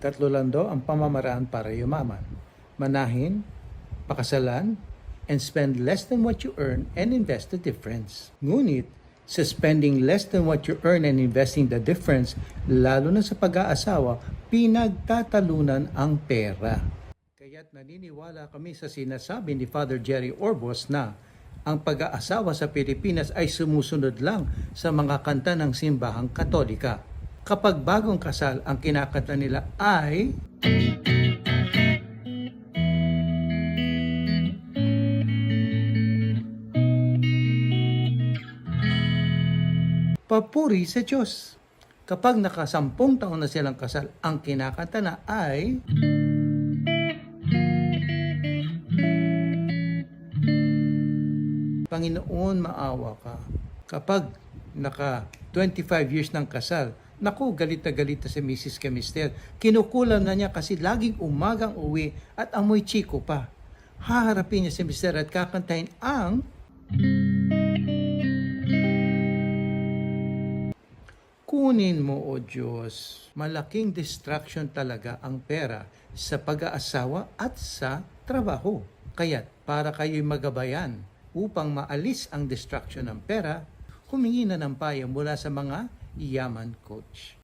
Tatlo lang daw ang pamamaraan para yumaman. Manahin, pakasalan, and spend less than what you earn and invest the difference. Ngunit, sa spending less than what you earn and investing the difference, lalo na sa pag-aasawa, pinagtatalunan ang pera. Kaya't naniniwala kami sa sinasabi ni Father Jerry Orbos na ang pag-aasawa sa Pilipinas ay sumusunod lang sa mga kanta ng simbahang Katolika. Kapag bagong kasal, ang kinakanta nila ay Papuri sa Diyos. Kapag nakasampung taon na silang kasal, ang kinakanta na ay Panginoon, maawa ka. Kapag naka 25 years ng kasal, naku, galit na si Mrs. Kemister. Kinukulam na niya kasi laging umagang uwi at amoy chiko pa. Haharapin niya si Mr. at kakantahin ang Kunin mo, O Diyos. Malaking distraction talaga ang pera sa pag-aasawa at sa trabaho. Kaya't para kayo'y magabayan upang maalis ang distraction ng pera, humingi na ng payo mula sa mga yaman coach.